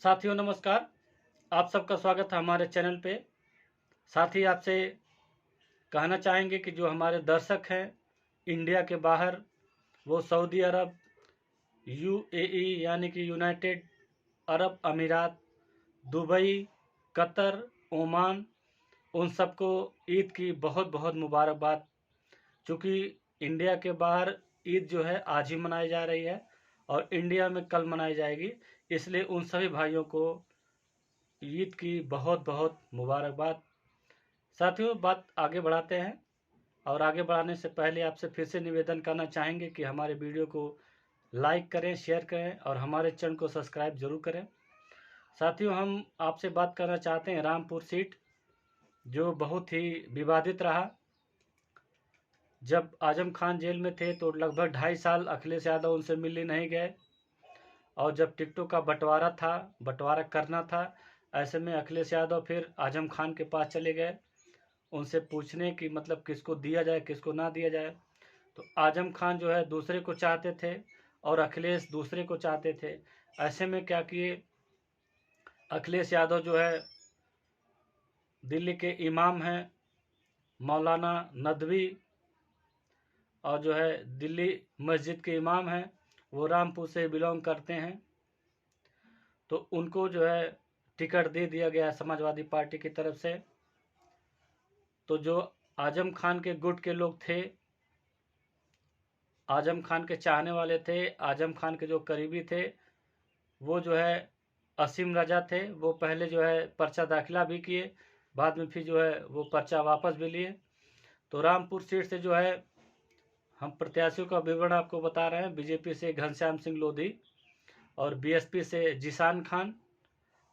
साथियों नमस्कार। आप सबका स्वागत है हमारे चैनल पे। साथ ही आपसे कहना चाहेंगे कि जो हमारे दर्शक हैं इंडिया के बाहर, वो सऊदी अरब, यूएई यानी कि यूनाइटेड अरब अमीरात, दुबई, कतर, ओमान, उन सबको ईद की बहुत बहुत मुबारकबाद। चूँकि इंडिया के बाहर ईद जो है आज ही मनाई जा रही है और इंडिया में कल मनाई जाएगी, इसलिए उन सभी भाइयों को ईद की बहुत बहुत मुबारकबाद। साथियों, बात आगे बढ़ाते हैं और आगे बढ़ाने से पहले आपसे फिर से निवेदन करना चाहेंगे कि हमारे वीडियो को लाइक करें, शेयर करें और हमारे चैनल को सब्सक्राइब जरूर करें। साथियों, हम आपसे बात करना चाहते हैं रामपुर सीट, जो बहुत ही विवादित रहा। जब आजम खान जेल में थे तो लगभग 2.5 साल अखिलेश यादव उनसे मिलने नहीं गए, और जब टिकटों का बंटवारा करना था, ऐसे में अखिलेश यादव फिर आजम खान के पास चले गए उनसे पूछने की मतलब किसको दिया जाए किसको ना दिया जाए। तो आजम खान जो है दूसरे को चाहते थे और अखिलेश दूसरे को चाहते थे। ऐसे में क्या किए, अखिलेश यादव जो है दिल्ली के इमाम हैं मौलाना नदवी, और जो है दिल्ली मस्जिद के इमाम हैं, वो रामपुर से बिलोंग करते हैं। तो उनको जो है टिकट दे दिया गया समाजवादी पार्टी की तरफ से। तो जो आजम खान के गुट के लोग थे, आजम खान के चाहने वाले थे, आजम खान के जो करीबी थे, वो जो है असीम रजा थे, वो पहले जो है पर्चा दाखिला भी किए, बाद में फिर जो है वो पर्चा वापस भी लिए। तो रामपुर सीट से जो है हम प्रत्याशियों का विवरण आपको बता रहे हैं। बीजेपी से घनश्याम सिंह लोधी, और बीएसपी से जिशान खान,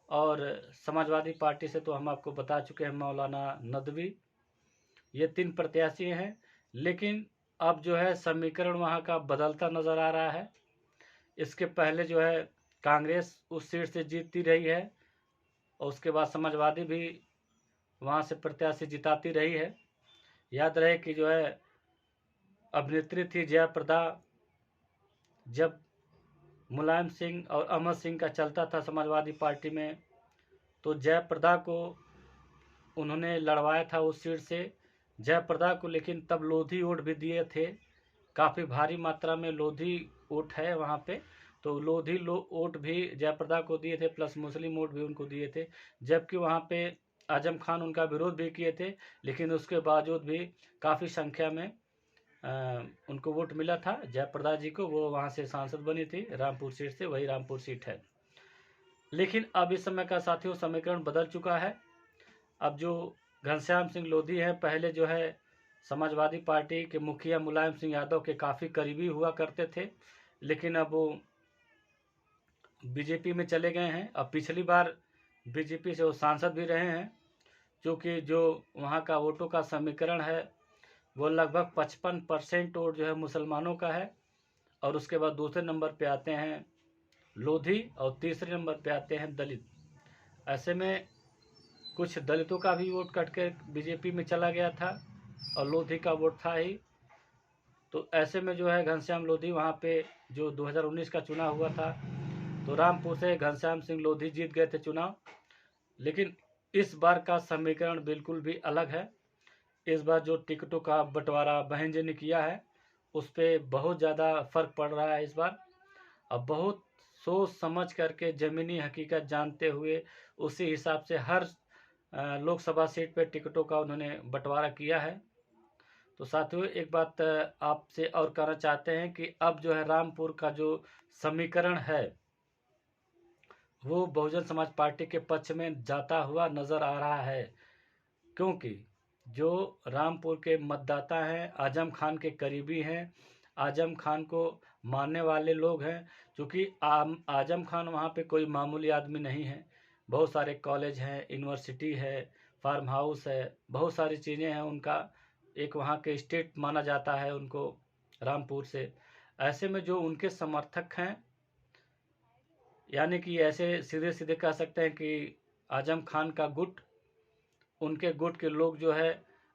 और समाजवादी पार्टी से तो हम आपको बता चुके हैं मौलाना नदवी। ये 3 प्रत्याशी हैं, लेकिन अब जो है समीकरण वहाँ का बदलता नज़र आ रहा है। इसके पहले जो है कांग्रेस उस सीट से जीतती रही है, और उसके बाद समाजवादी भी वहाँ से प्रत्याशी जिताती रही है। याद रहे कि जो है अभिनेत्री थी जयाप्रदा, जब मुलायम सिंह और अमर सिंह का चलता था समाजवादी पार्टी में, तो जयाप्रदा को उन्होंने लड़वाया था उस सीट से। जयाप्रदा को लेकिन तब लोधी वोट भी दिए थे, काफ़ी भारी मात्रा में लोधी वोट है वहाँ पे। तो लोधी वोट भी जयप्रदा को दिए थे, प्लस मुस्लिम वोट भी उनको दिए थे। जबकि वहाँ पे आजम खान उनका विरोध भी किए थे, लेकिन उसके बावजूद भी काफ़ी संख्या में उनको वोट मिला था जयप्रदा जी को। वो वहाँ से सांसद बनी थी रामपुर सीट से, वही रामपुर सीट है। लेकिन अब इस समय का साथियों समीकरण बदल चुका है। अब जो घनश्याम सिंह लोधी हैं, पहले जो है समाजवादी पार्टी के मुखिया मुलायम सिंह यादव के काफ़ी करीबी हुआ करते थे, लेकिन अब वो बीजेपी में चले गए हैं। अब पिछली बार बीजेपी से वो सांसद भी रहे हैं, क्योंकि जो वहाँ का वोटों का समीकरण है वो लगभग 55% वोट जो है मुसलमानों का है, और उसके बाद दूसरे नंबर पे आते हैं लोधी, और तीसरे नंबर पे आते हैं दलित। ऐसे में कुछ दलितों का भी वोट कट के बीजेपी में चला गया था, और लोधी का वोट था ही। तो ऐसे में जो है घनश्याम लोधी वहाँ पे जो 2019 का चुनाव हुआ था, तो रामपुर से घनश्याम सिंह लोधी जीत गए थे चुनाव। लेकिन इस बार का समीकरण बिल्कुल भी अलग है। इस बार जो टिकटों का बंटवारा बहन जी ने किया है, उस पर बहुत ज़्यादा फर्क पड़ रहा है इस बार। अब बहुत सोच समझ करके ज़मीनी हकीकत जानते हुए उसी हिसाब से हर लोकसभा सीट पे टिकटों का उन्होंने बंटवारा किया है। तो साथियों, एक बात आपसे और कहना चाहते हैं कि अब जो है रामपुर का जो समीकरण है वो बहुजन समाज पार्टी के पक्ष में जाता हुआ नज़र आ रहा है, क्योंकि जो रामपुर के मतदाता हैं आजम खान के करीबी हैं, आजम खान को मानने वाले लोग हैं। क्योंकि आजम खान वहाँ पे कोई मामूली आदमी नहीं है। बहुत सारे कॉलेज हैं, यूनिवर्सिटी है, फार्म हाउस है, बहुत सारी चीज़ें हैं उनका। एक वहाँ के स्टेट माना जाता है उनको रामपुर से। ऐसे में जो उनके समर्थक हैं, यानी कि ऐसे सीधे सीधे कह सकते हैं कि आजम खान का गुट, उनके गुट के लोग जो है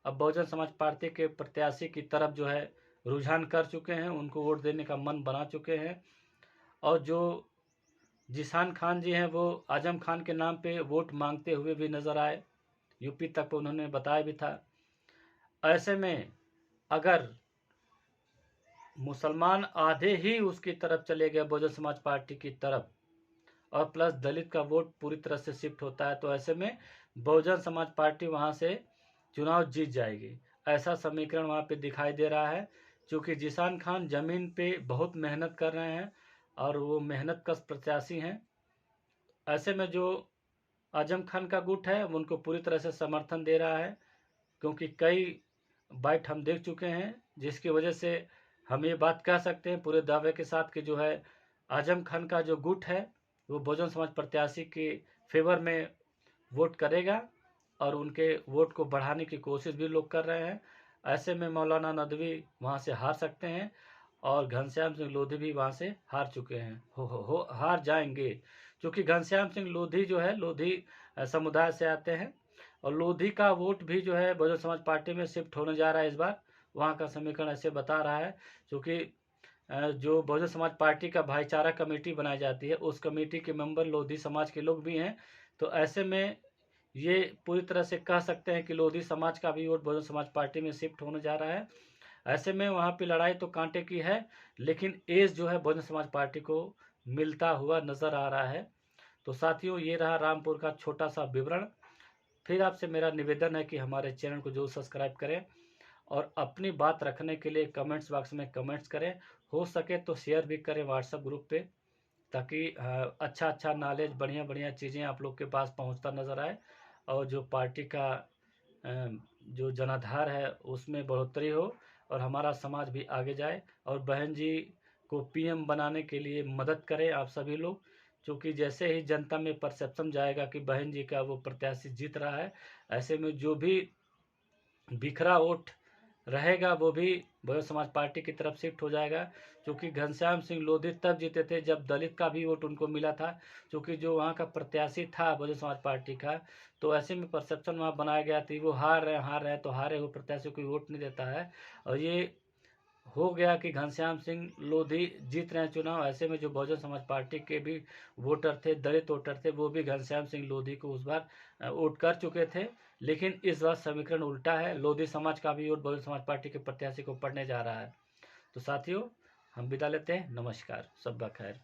अब बहुजन समाज पार्टी के प्रत्याशी की तरफ जो है रुझान कर चुके हैं, उनको वोट देने का मन बना चुके हैं। और जो जिशान खान जी हैं वो आजम खान के नाम पे वोट मांगते हुए भी नजर आए, यूपी तक उन्होंने बताया भी था। ऐसे में अगर मुसलमान आधे ही उसकी तरफ चले गए, बहुजन समाज पार्टी की तरफ, और प्लस दलित का वोट पूरी तरह से शिफ्ट होता है, तो ऐसे में बहुजन समाज पार्टी वहां से चुनाव जीत जाएगी। ऐसा समीकरण वहां पे दिखाई दे रहा है, क्योंकि जिशान खान जमीन पे बहुत मेहनत कर रहे हैं और वो मेहनत कश प्रत्याशी हैं। ऐसे में जो आजम खान का गुट है वो उनको पूरी तरह से समर्थन दे रहा है, क्योंकि कई बाइट हम देख चुके हैं, जिसकी वजह से हम ये बात कह सकते हैं पूरे दावे के साथ कि जो है आजम खान का जो गुट है वो बहुजन समाज प्रत्याशी के फेवर में वोट करेगा और उनके वोट को बढ़ाने की कोशिश भी लोग कर रहे हैं। ऐसे में मौलाना नदवी वहाँ से हार सकते हैं और घनश्याम सिंह लोधी भी वहाँ से हार चुके हैं, हार जाएंगे, क्योंकि घनश्याम सिंह लोधी जो है लोधी समुदाय से आते हैं और लोधी का वोट भी जो है बहुजन समाज पार्टी में शिफ्ट होने जा रहा है इस बार। वहाँ का समीकरण ऐसे बता रहा है, क्योंकि जो बहुजन समाज पार्टी का भाईचारा कमेटी बनाई जाती है उस कमेटी के मेंबर लोधी समाज के लोग भी हैं। तो ऐसे में ये पूरी तरह से कह सकते हैं कि लोधी समाज का भी वोट बहुजन समाज पार्टी में शिफ्ट होने जा रहा है। ऐसे में वहाँ पे लड़ाई तो कांटे की है, लेकिन एज जो है बहुजन समाज पार्टी को मिलता हुआ नजर आ रहा है। तो साथियों, ये रहा रामपुर का छोटा सा विवरण। फिर आपसे मेरा निवेदन है कि हमारे चैनल को जरूर सब्सक्राइब करें और अपनी बात रखने के लिए कमेंट्स बॉक्स में कमेंट्स करें, हो सके तो शेयर भी करें व्हाट्सएप ग्रुप पे, ताकि अच्छा अच्छा नॉलेज, बढ़िया बढ़िया चीज़ें आप लोग के पास पहुंचता नज़र आए और जो पार्टी का जो जनाधार है उसमें बढ़ोतरी हो और हमारा समाज भी आगे जाए। और बहन जी को पीएम बनाने के लिए मदद करें आप सभी लोग, क्योंकि जैसे ही जनता में परसेप्शन जाएगा कि बहन जी का वो प्रत्याशी जीत रहा है, ऐसे में जो भी बिखरा वोट रहेगा वो भी बहुजन समाज पार्टी की तरफ शिफ्ट हो जाएगा। क्योंकि घनश्याम सिंह लोधी तब जीते थे जब दलित का भी वोट उनको मिला था, क्योंकि जो वहाँ का प्रत्याशी था बहुजन समाज पार्टी का, तो ऐसे में परसेप्शन वहाँ बनाया गया था वो हार रहे हैं, तो हारे हुए प्रत्याशी को वोट नहीं देता है। और ये हो गया कि घनश्याम सिंह लोधी जीत रहे हैं चुनाव। ऐसे में जो बहुजन समाज पार्टी के भी वोटर थे, दलित वोटर थे, वो भी घनश्याम सिंह लोधी को उस बार वोट कर चुके थे। लेकिन इस बार समीकरण उल्टा है, लोधी समाज का भी वोट बहुजन समाज पार्टी के प्रत्याशी को पड़ने जा रहा है। तो साथियों, हम विदा लेते हैं। नमस्कार, सबका खैर।